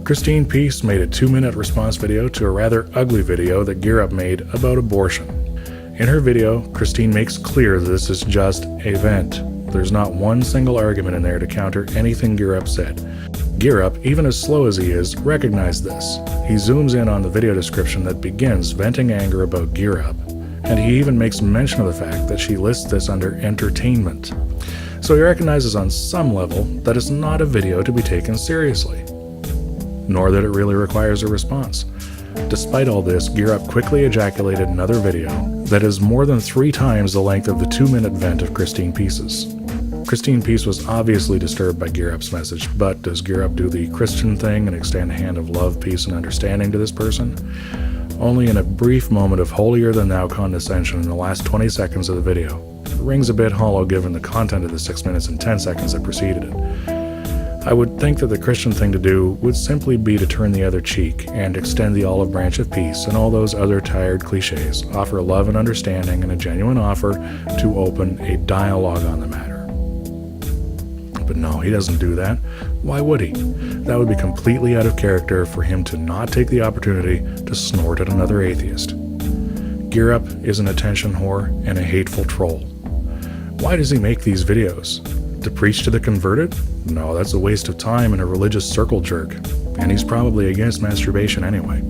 Christine Peace made a 2-minute response video to a rather ugly video that GEERUP made about abortion. In her video, Christine makes clear that this is just a vent. There's not one single argument in there to counter anything GEERUP said. GEERUP, even as slow as he is, recognized this. He zooms in on the video description that begins venting anger about GEERUP, and he even makes mention of the fact that she lists this under entertainment. So he recognizes on some level that it's not a video to be taken seriously, nor that it really requires a response. Despite all this, GEERUP quickly ejaculated another video that is more than 3 times the length of the 2-minute vent of Christine Peace's. Christine Peace was obviously disturbed by GEERUP's message, but does GEERUP do the Christian thing and extend a hand of love, peace, and understanding to this person? Only in a brief moment of holier-than-thou condescension in the last 20 seconds of the video. It rings a bit hollow given the content of the 6 minutes and 10 seconds that preceded it. I would think that the Christian thing to do would simply be to turn the other cheek and extend the olive branch of peace and all those other tired cliches, offer love and understanding and a genuine offer to open a dialogue on the matter. But no, he doesn't do that. Why would he? That would be completely out of character for him to not take the opportunity to snort at another atheist. GEERUP is an attention whore and a hateful troll. Why does he make these videos? To preach to the converted? No, that's a waste of time and a religious circle jerk, and he's probably against masturbation anyway.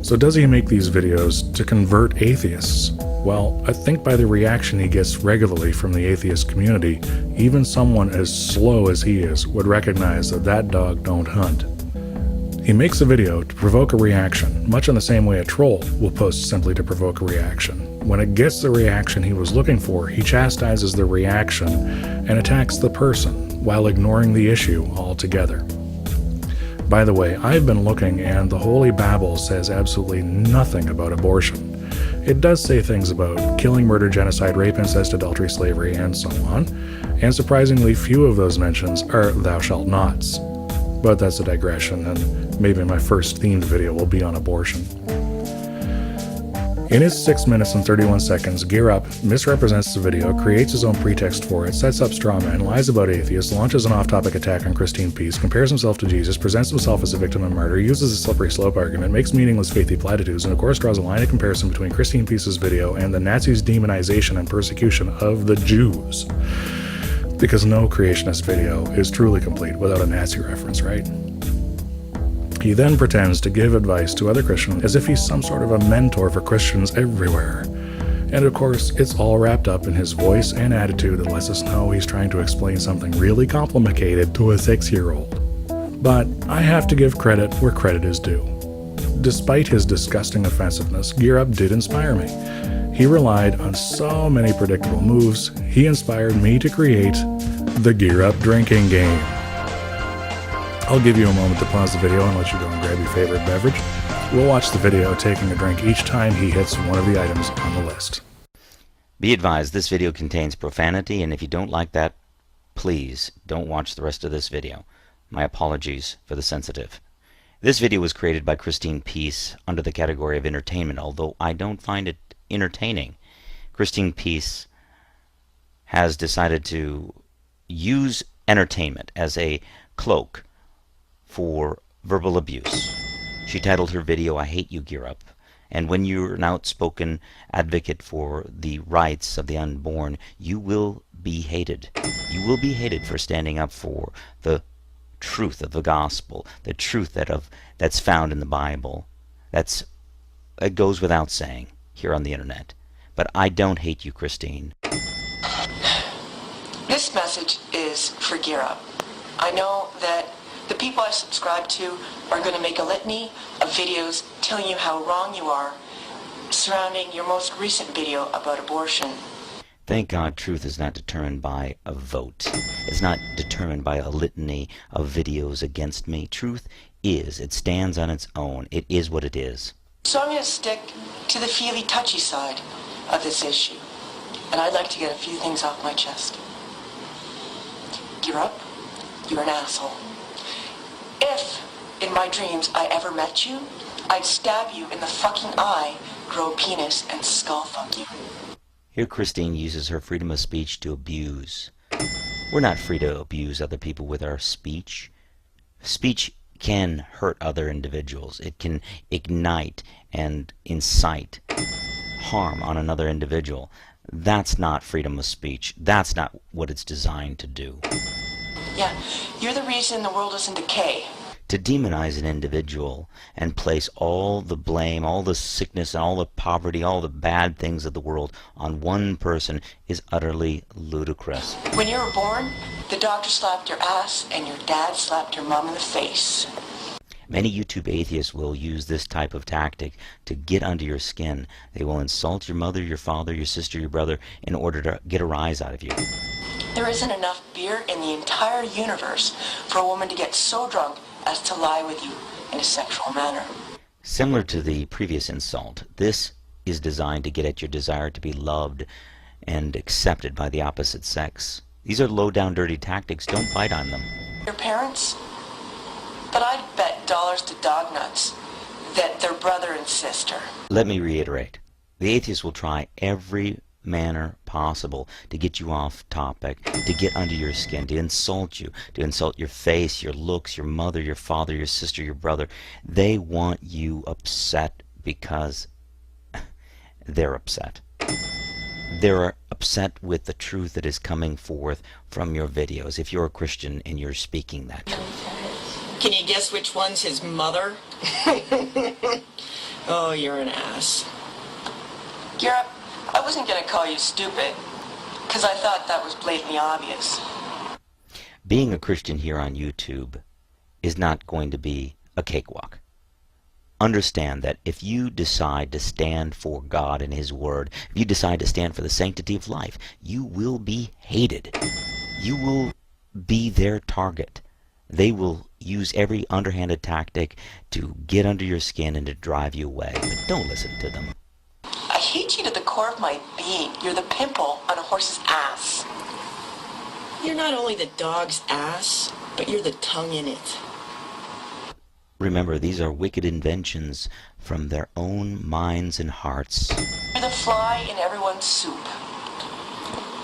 So does he make these videos to convert atheists? Well, I think by the reaction he gets regularly from the atheist community, even someone as slow as he is would recognize that that dog don't hunt. He makes a video to provoke a reaction, much in the same way a troll will post simply to provoke a reaction. When it gets the reaction he was looking for, he chastises the reaction and attacks the person, while ignoring the issue altogether. By the way, I've been looking and the Holy Bible says absolutely nothing about abortion. It does say things about killing, murder, genocide, rape, incest, adultery, slavery, and so on, and surprisingly few of those mentions are thou shalt nots. But that's a digression, and maybe my first themed video will be on abortion. In his 6 minutes and 31 seconds, GEERUP misrepresents the video, creates his own pretext for it, sets up straw men, lies about atheists, launches an off-topic attack on Christine Peace, compares himself to Jesus, presents himself as a victim of murder, uses a slippery slope argument, makes meaningless faithy platitudes, and of course draws a line of comparison between Christine Peace's video and the Nazis' demonization and persecution of the Jews. Because no creationist video is truly complete without a Nazi reference, right? He then pretends to give advice to other Christians as if he's some sort of a mentor for Christians everywhere. And of course, it's all wrapped up in his voice and attitude that lets us know he's trying to explain something really complicated to a 6-year-old. But I have to give credit where credit is due. Despite his disgusting offensiveness, GEERUP did inspire me. He relied on so many predictable moves, he inspired me to create the GEERUP drinking game. I'll give you a moment to pause the video and let you go and grab your favorite beverage. We'll watch the video taking a drink each time he hits one of the items on the list. Be advised, this video contains profanity, and if you don't like that, please don't watch the rest of this video. My apologies for the sensitive. This video was created by Christine Peace under the category of entertainment, although I don't find it entertaining. Christine Peace has decided to use entertainment as a cloak for verbal abuse. She titled her video, "I Hate You, GEERUP." And when you're an outspoken advocate for the rights of the unborn, you will be hated. You will be hated for standing up for the truth of the gospel, the truth that's found in the Bible. It goes without saying here on the internet. But I don't hate you, Christine. This message is for GEERUP. I know that the people I subscribe to are going to make a litany of videos telling you how wrong you are surrounding your most recent video about abortion. Thank God truth is not determined by a vote. It's not determined by a litany of videos against me. Truth is. It stands on its own. It is what it is. So I'm going to stick to the feely, touchy side of this issue. And I'd like to get a few things off my chest. GEERUP, you're an asshole. If, in my dreams, I ever met you, I'd stab you in the fucking eye, grow a penis, and skull fuck you. Here Christine uses her freedom of speech to abuse. We're not free to abuse other people with our speech. Speech can hurt other individuals. It can ignite and incite harm on another individual. That's not freedom of speech. That's not what it's designed to do. Yeah, you're the reason the world is in decay. To demonize an individual and place all the blame, all the sickness, and all the poverty, all the bad things of the world on one person is utterly ludicrous. When you were born, the doctor slapped your ass and your dad slapped your mom in the face. Many YouTube atheists will use this type of tactic to get under your skin. They will insult your mother, your father, your sister, your brother in order to get a rise out of you. There isn't enough beer in the entire universe for a woman to get so drunk as to lie with you in a sexual manner. Similar to the previous insult, this is designed to get at your desire to be loved and accepted by the opposite sex. These are low-down, dirty tactics. Don't bite on them. Your parents? But I'd bet dollars to dog nuts that they're brother and sister. Let me reiterate. The atheist will try every manner possible to get you off topic, to get under your skin, to insult you, to insult your face, your looks, your mother, your father, your sister, your brother. They want you upset because they're upset. They're upset with the truth that is coming forth from your videos. If you're a Christian and you're speaking that truth. Can you guess which one's his mother? Oh, you're an ass. GEERUP, I wasn't going to call you stupid, because I thought that was blatantly obvious. Being a Christian here on YouTube is not going to be a cakewalk. Understand that if you decide to stand for God and His Word, if you decide to stand for the sanctity of life, you will be hated. You will be their target. They will use every underhanded tactic to get under your skin and to drive you away. But don't listen to them. I hate you to the core of my being. You're the pimple on a horse's ass. You're not only the dog's ass, but you're the tongue in it. Remember, these are wicked inventions from their own minds and hearts. You're the fly in everyone's soup.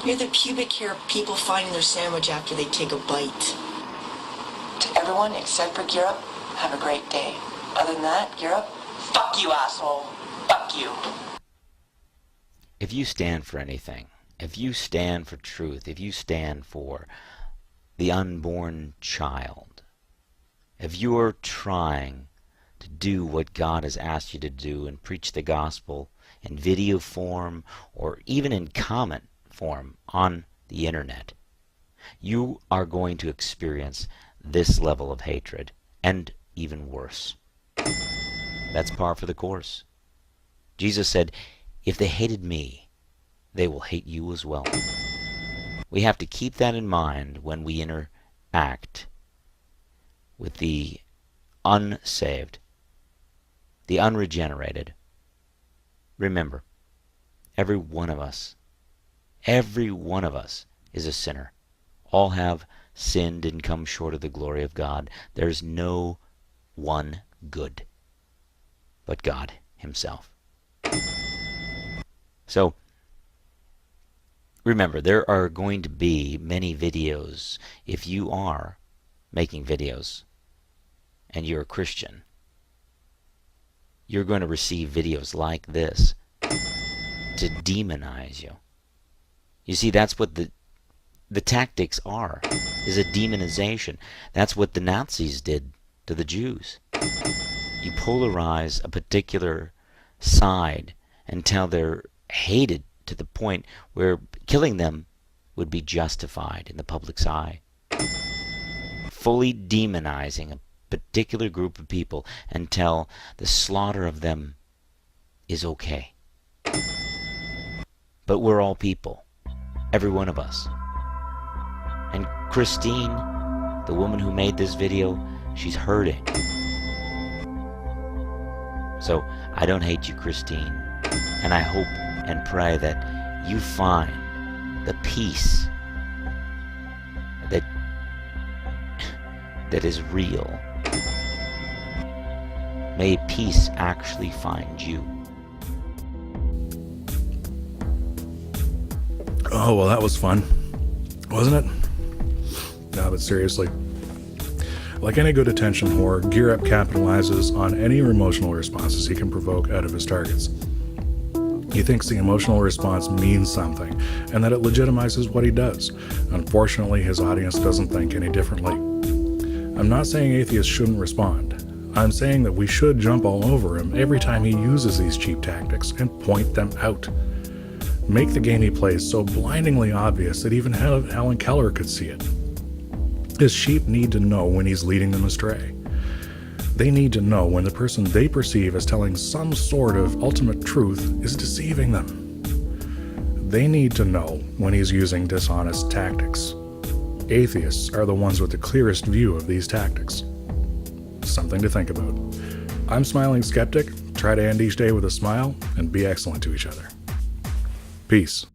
You're the pubic hair people find in their sandwich after they take a bite. To everyone except for GEERUP, have a great day. Other than that, GEERUP, fuck you, asshole. Fuck you. If you stand for anything, if you stand for truth, if you stand for the unborn child, if you are trying to do what God has asked you to do and preach the gospel in video form or even in comment form on the internet, you are going to experience this level of hatred and even worse. That's par for the course. Jesus said, if they hated me, they will hate you as well. We have to keep that in mind when we interact with the unsaved, the unregenerated. Remember, every one of us is a sinner. All have sinned and come short of the glory of God. There's no one good but God Himself. So, remember, there are going to be many videos. If you are making videos and you're a Christian, you're going to receive videos like this to demonize you. You see, that's what the tactics are, is a demonization. That's what the Nazis did to the Jews. You polarize a particular side until they're hated to the point where killing them would be justified in the public's eye. Fully demonizing a particular group of people until the slaughter of them is okay. But we're all people, every one of us. And Christine, the woman who made this video, she's hurting. So I don't hate you, Christine, and I hope and pray that you find the peace that is real. May peace actually find you. Oh, well, that was fun, wasn't it? No, but seriously, Like any good attention whore, GEERUP capitalizes on any emotional responses he can provoke out of his targets. He thinks the emotional response means something, and that it legitimizes what he does. Unfortunately, his audience doesn't think any differently. I'm not saying atheists shouldn't respond. I'm saying that we should jump all over him every time he uses these cheap tactics and point them out. Make the game he plays so blindingly obvious that even Helen Keller could see it. His sheep need to know when he's leading them astray. They need to know when the person they perceive as telling some sort of ultimate truth is deceiving them. They need to know when he's using dishonest tactics. Atheists are the ones with the clearest view of these tactics. Something to think about. I'm Smiling Skeptic. Try to end each day with a smile and be excellent to each other. Peace.